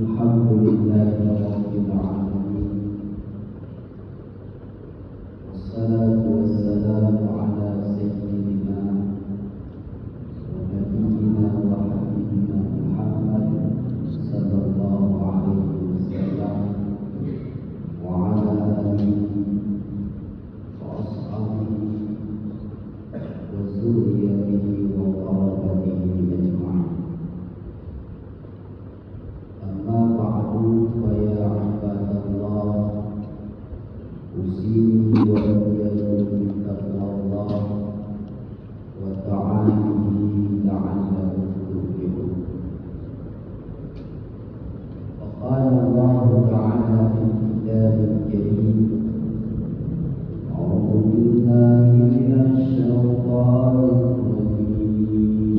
الحمد لله رب العالمين والصلاة والسلام على سيدنا ونبينا وحبيبنا محمد صلى الله عليه وسلم وعلى آله وأصحابه وذريته وقرابته أجمعين. أما بعد فيا عباد الله أوصيني وإياكم بتقوى الله وطاعته لعلكم تفلحون. وقال الله تعالى في الكتاب الكريم: أعوذ بالله من الشيطان الرجيم.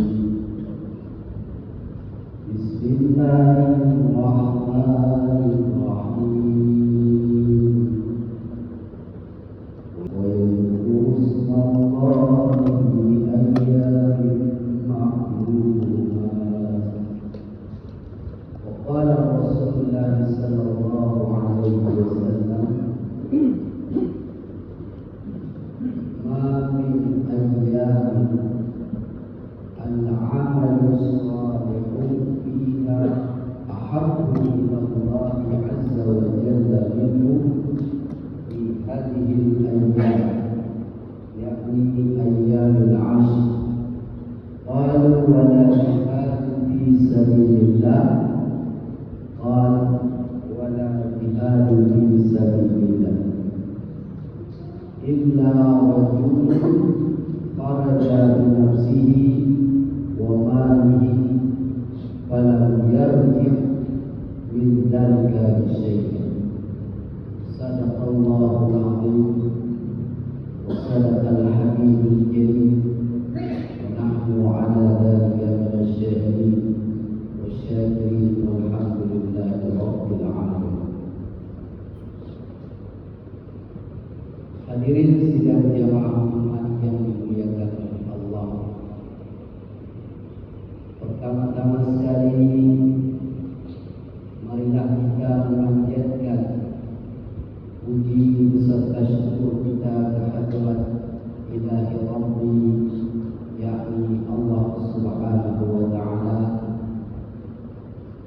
بسم الله الرحمن الرحيم. ويذكر اسم الله في أيام معلومات. وقال رسول الله صلى الله عليه وسلم: ما من أيام العمل الصالح فيها أحب إلى الله عز وجل منه في هذه الأيام، يعني أيام العشر. قالوا: ولا جهاد في سبيل الله؟ قال: ولا جهاد في سبيل الله إلا رجل خرج بنفسه وماله فلم يرجع من ذلك بشيء. صدق الله العظيم وصدق الحبيب الكريم، ونحن على ذلك من الشاهدين والشاكرين، والحمد لله رب العالمين. Hadirin sidang jamaah Jumat yang dimuliakan oleh Allah. Pertama-tama sekali, marilah kita memanjatkan puji beserta syukur kita kehadirat Ilahi Rabbi, yakni Allah Subhanahu wa Ta'ala,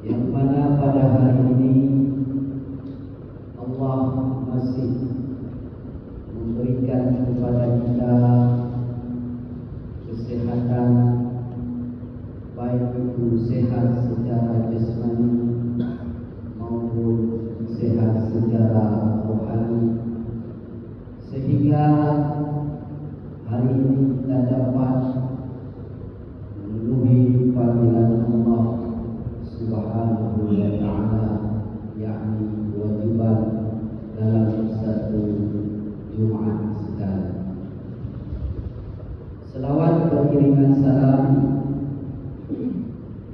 yang mana pada hari ini Allah masih memberikan kepada kita kesehatan, baik itu sehat secara jasmani maupun sehat secara rohani, sehingga hari ini kita dapat memenuhi panggilan Allah Subhanahu wa Ta'ala, yakni kewajiban dalam satu Jumat sekali. Selawat beriringan salam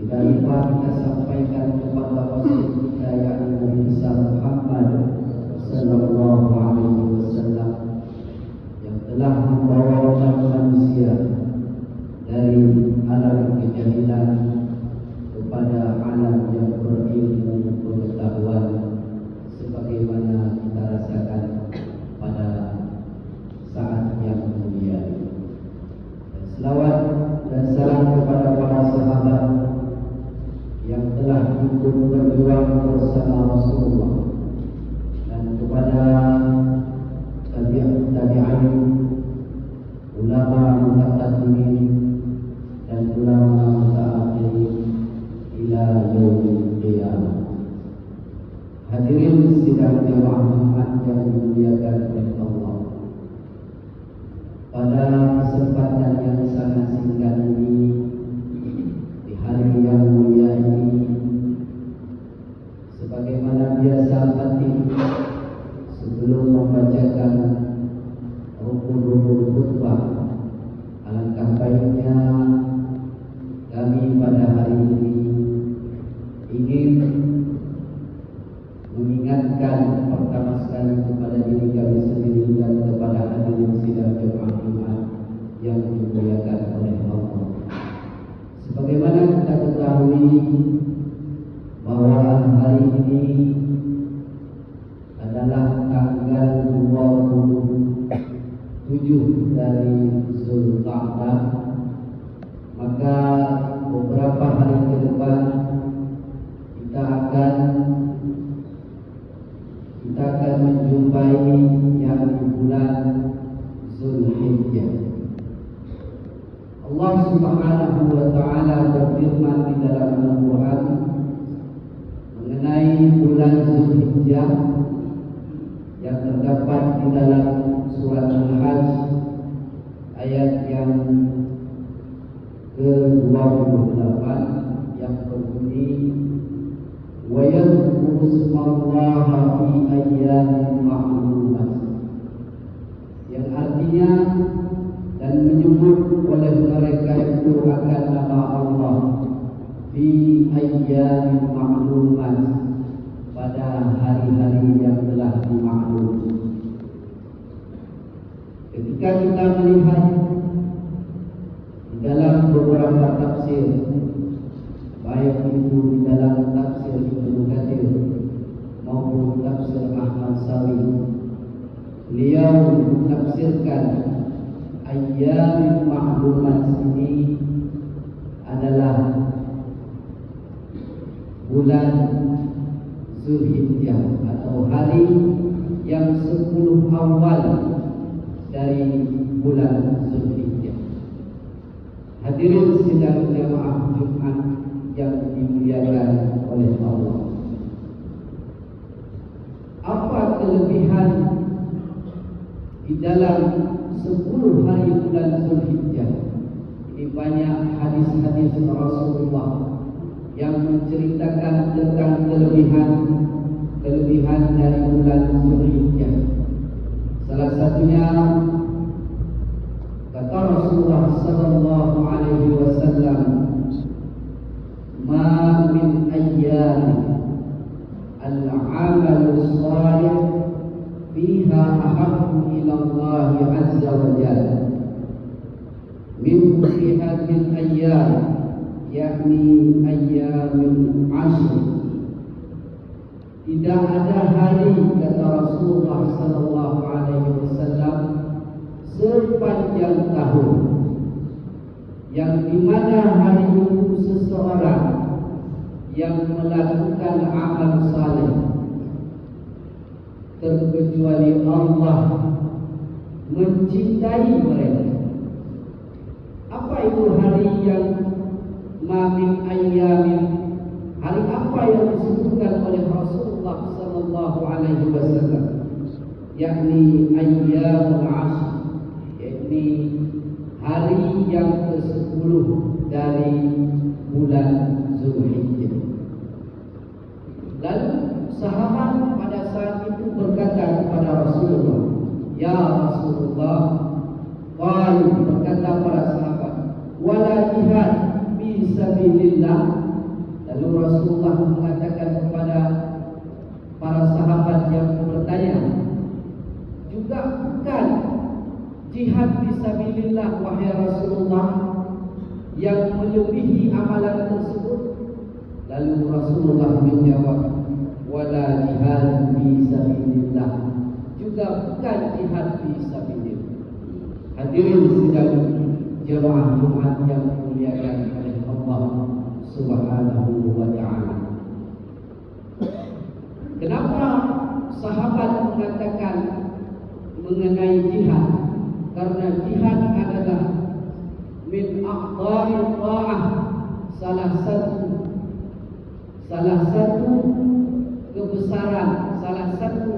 tidak lupa kita sampaikan kepada Rasul kita yakni Nabi besar Muhammad sallallahu alaihi wasallam, yang telah membawa manusia dari alam kejahilan kepada alam yang berilmu pengetahuan, sebagaimana kita rasakan pada saat yang mulia. Selawat dan salam kepada para sahabat yang telah ikut berjuang bersama Rasulullah, dan kepada tabi'in, ulama mutaqaddimin dan ulama mutaakhirin ila yaumil qiyamah. Hadirin sidang jamaah Jumat yang dimuliakan oleh Allah. Pada kesempatan yang sangat singkat ini, di hari yang mulia ini, sebagaimana biasa khatib sebelum membacakan rukun-rukun khutbah, alangkah baiknya kami pada hari ini ingin mengingatkan pertama sekali kepada diri kami sendiri dan kepada hadirin sidang jemaah Jumat yang dimuliakan oleh Allah. Sebagaimana kita ketahui bahwa bahwa hari ini adalah tanggal 27 dari Zulqa'dah, maka beberapa hari ke depan kita akan menjumpai yang bulan Zulhijjah. Allah Subhanahu wa taala berfirman di dalam Al-Qur'an mengenai bulan Zulhijjah yang terdapat di dalam surat Al-Hajj ayat yang ke-28 yang berbunyi wa yadhkuru ismallaha fi ayyamin ma'lumat, yang artinya dan menyebut oleh mereka itu akan nama Allah fi ayyamin ma'lumat, pada hari-hari yang telah dimaklum. Ketika kita melihat di dalam beberapa tafsir, baik itu di dalam tafsir Ibnu Katsir maupun tafsir Ahmad Sawi, beliau menafsirkan ayyamin ma'lumat ini adalah bulan Zulhijjah atau hari yang 10 awal dari bulan Zulhijjah. Hadirin sidang jamaah Jumat yang dimuliakan oleh Allah, apa kelebihan di dalam 10 hari bulan Zulhijjah? Ini banyak hadis-hadis Rasulullah yang menceritakan tentang kelebihan dari bulan Zulhijjah. Salah satunya kata Rasulullah sallallahu alaihi wasallam, "Ma min ayyamin al-'amalu shalih fiha ahabbu ila Allah azza wa jalla min hadhihi al-ayyam, yakni ayyamul ashr." Tidak ada hari, kata Rasulullah sallallahu alaihi wasallam, sepanjang tahun yang di mana hari itu seseorang yang melakukan amal saleh terkecuali Allah mencintai mereka. Apa itu hari yang mamin ayyamin? Hari apa yang disebutkan oleh Rasulullah sallallahu alaihi wasallam? Yakni ayyamul ashr, yakni hari yang ke-10 dari bulan Zulhijjah. Lalu sahabat pada saat itu berkata kepada Rasulullah, "Ya Rasulullah," berkata para sahabat, "wala jihad fi sabilillah." Lalu Rasulullah mengatakan kepada para sahabat yang bertanya, "Juga bukan jihad fisabilillah wahai Rasulullah yang melebihi amalan tersebut?" Lalu Rasulullah menjawab, "Wala jihad fisabilillah, juga bukan jihad fisabilillah." Hadirin sidang jemaah Jumat yang dimuliakan oleh Allah Subhanahu wa ta'ala. Kenapa sahabat mengatakan mengenai jihad? Karena jihad adalah min a'dha'i ta'ah, salah satu kebesaran, salah satu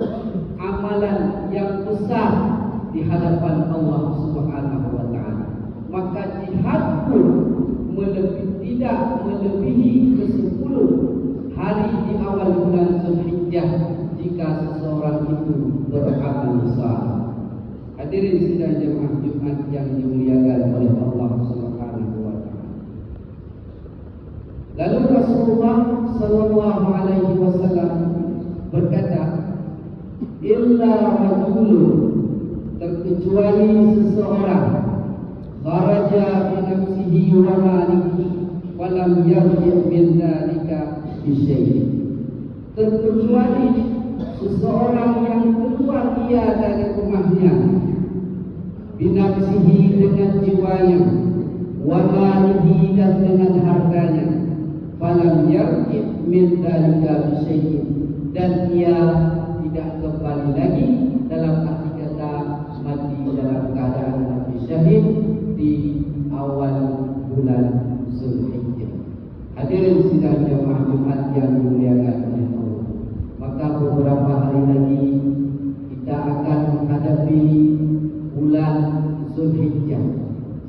amalan yang besar di hadapan Allah Subhanahu wa ta'ala. Maka jihad pun tidak melebihi ke-10 hari di awal bulan Zulhijjah jika seseorang itu beramal saleh. Hadirin sidang jemaah Jumat yang dimuliakan oleh Allah Subhanahu wa taala. Lalu Rasulullah sallallahu alaihi wasallam berkata, "Illa rajulun," terkecuali seseorang, "kharaja bi nafsihi wa malihi wa lam yarji' min dzalika bi syai'." terkecuali seseorang yang keluar ia dari rumahnya binafsihi dengan jiwanya, wa malihi dan dengan hartanya, falam yarji' min dzalika bisyai'in, dan ia tidak kembali lagi, dalam arti kata mati dalam keadaan mati syahid di awal bulan Zulhijjah. Hadirin sidang jemaah Jumat yang dimuliakan oleh Allah, maka beberapa hari lagi kita akan menghadapi bulan Zulhijjah,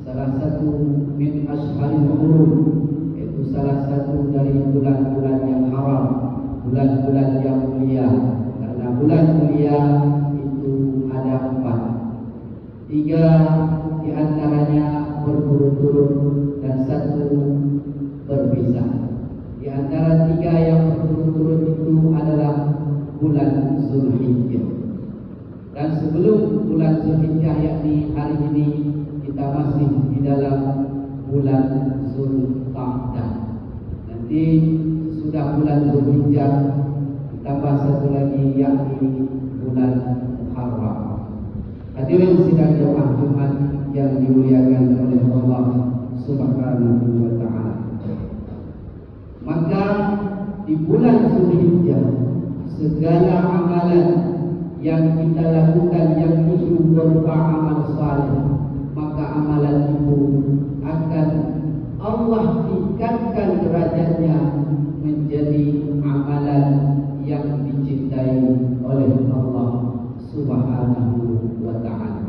salah satu min ashharil hurum, yaitu salah satu dari bulan-bulan yang haram, bulan-bulan yang mulia. Karena bulan mulia itu ada 4, 3 di antaranya berturut-turut dan 1 berpisah. Di antara 3 yang berturut-turut itu adalah bulan Zulhijjah. Dan sebelum bulan Zulhijjah, yakni hari ini, kita masih di dalam bulan Zulqa'dah. Nanti sudah bulan Zulhijjah, ditambah 1 lagi yakni bulan Muharram. Hadirin sidang jemaah Jumat yang dimuliakan oleh Allah Subhanahu wa taala. Maka di bulan Zulhijjah segala amalan yang kita lakukan yang itu berupa amal saleh, maka amalan itu akan Allah tingkatkan derajatnya menjadi amalan yang dicintai oleh Allah Subhanahu wa taala.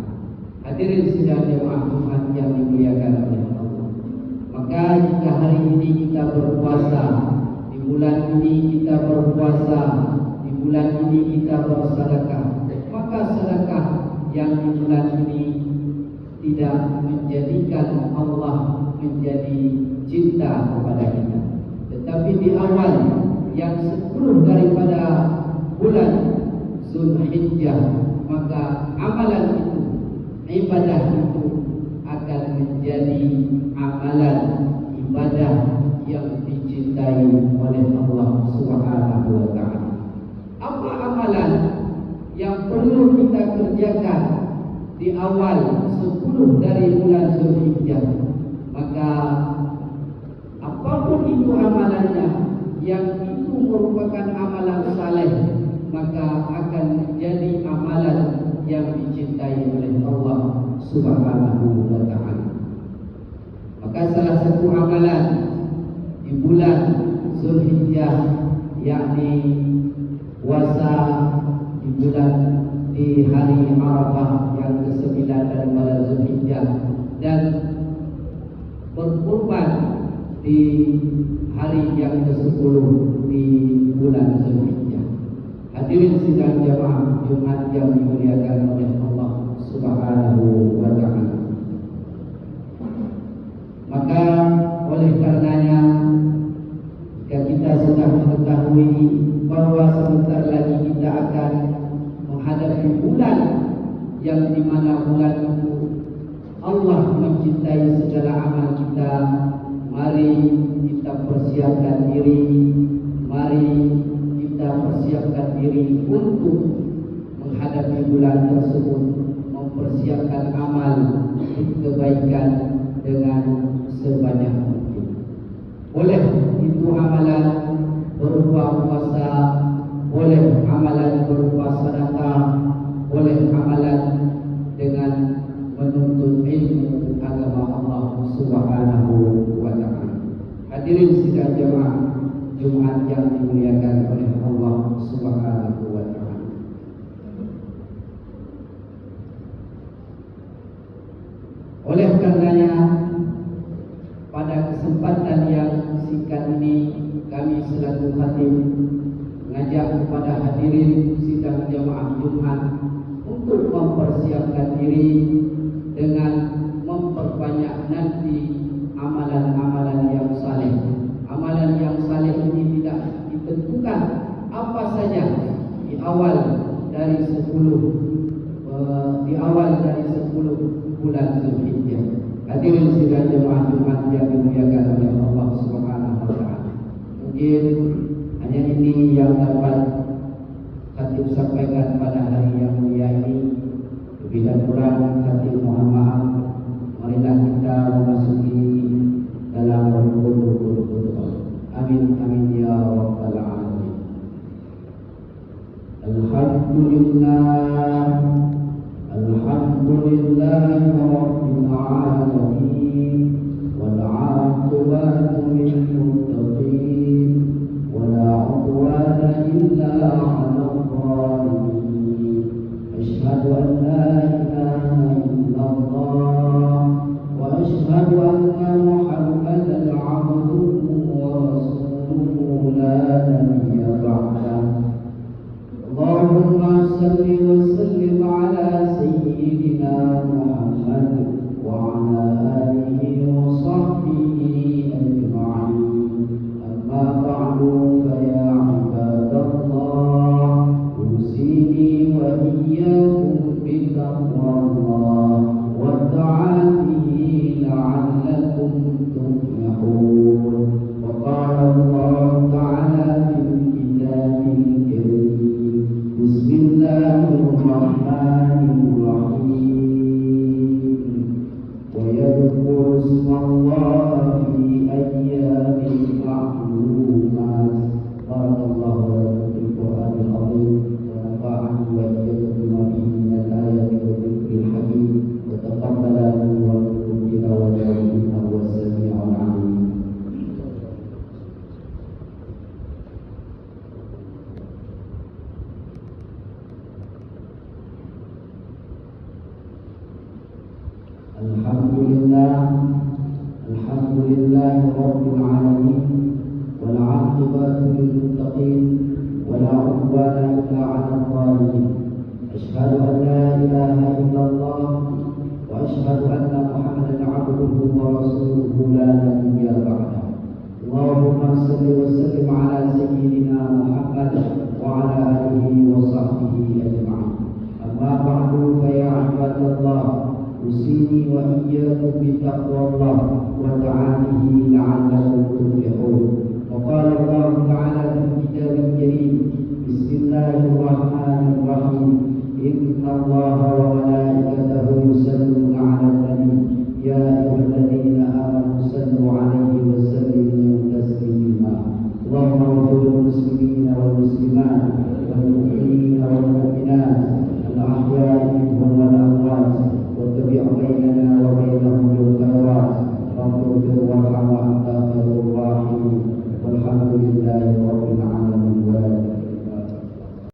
Hadirin sidang jemaah Jumat yang dimuliakan oleh Allah, maka jika hari ini kita berpuasa, di bulan ini kita berpuasa, di bulan ini kita bersedekah, maka sedekah yang di bulan ini tidak menjadikan Allah menjadi cinta kepada kita, tetapi di awal yang 10 daripada bulan Zulhijjah, maka amalan itu, ibadah itu akan menjadi amalan ibadah yang dicintai oleh Allah Subhanahu wa taala. Apa amalan yang perlu kita kerjakan di awal 10 dari bulan Zulhijjah? Maka apapun itu amalannya, yang itu merupakan amalan saleh, maka akan menjadi amalan yang dicintai oleh Allah Subhanahu wa taala. Maka salah satu amalan di bulan Zulhijjah, yakni puasa di hari Arafah yang ke-9 daripada Zulhijjah, dan berkurban di hari yang ke-10 di bulan Zulhijjah. Hadirin sidang jemaah Jumat yang dimuliakan oleh Allah Subhanahu wa taala. Maka oleh karenanya, jika kita sudah mengetahui bahawa sebentar lagi kita akan menghadapi bulan yang di mana bulan itu Allah mencintai segala amal kita, mari kita persiapkan diri, mari kita persiapkan diri untuk menghadapi bulan tersebut, mempersiapkan amal kebaikan dengan sebanyak mungkin. Boleh itu amalan berupa puasa, boleh amalan berupa sedekah, boleh amalan dengan menuntut ilmu agama Allah Subhanahu wa taala. Hadirin sidang jemaah Jumat yang dimuliakan oleh Allah Subhanahu wa taala. Oleh karenanya, pada kesempatan yang singkat ini, kami selaku khatib mengajak kepada hadirin sidang jemaah Jumat untuk mempersiapkan diri dengan memperbanyak nanti amalan-amalan yang saleh. Amalan yang saleh ini tidak ditentukan apa saja di awal dari 10 bulan Zulhijjah. Hadirin sidang jemaah Jumat yang dimuliakan oleh Allah Subhanahu wa taala. Mungkin Hanya ini yang dapat khatib sampaikan pada hari yang mulia ini. Lebih dan kurang khatib mohon maaf. Marilah kita memasuki dalam rukun-rukun doa. Amin amin ya rabbal alamin. Alhamdulillah Alhamdulillahi rabbil alamin wal 'aqibatu lil muttaqin wala 'udwana illa 'alal zalimin. Asyhadu an la ilaha illallah wa asyhadu anna Muhammadan 'abduhu wa rasuluhu la nabiyya ba'dah. Allahumma salli wa sallim ala sayyidina Muhammad wa ala alihi wa sahbihi ajma'in. Amma ba'du fa ya ibadallah, usini wa iyyakum bi taqwallah wa ta'atihi la'allakum tuflihun. Wa qala Allah ta'ala fil kitabil karim. Bismillahirrahmanirrahim. Wa yadhkuru ismallaha fi ayyamin ma'lumat. Barakallahu lakum fil Qur'anil azim wa nafa'ani wa iyyakum bima fihi minal ayati wa dhikril hakim wa taqabbala minni wa minkum tilawatahu innahu huwas sami'ul 'alim. Alhamdulillah rabbil alamin wal 'aqibatu lil muttaqin wala 'udwana illa 'alal zalimin. Asyhadu an la ilaha illallah wa asyhadu anna Muhammadan 'abduhu wa rasuluhu la nabiyya ba'dah. Allahumma salli wa sallim ala sayyidina Muhammad wa ala alihi wa sahbihi ajma'in. Amma ba'du fa ya ibadallah, usini wa iyyakum bi taqwallah wa ta'atihi la'allakum tuflihun. Wa qala Allah ta'ala fil kitabil karim. Bismillahirrahmanirrahim. Inna Allaha wa malaikatahu yusalluna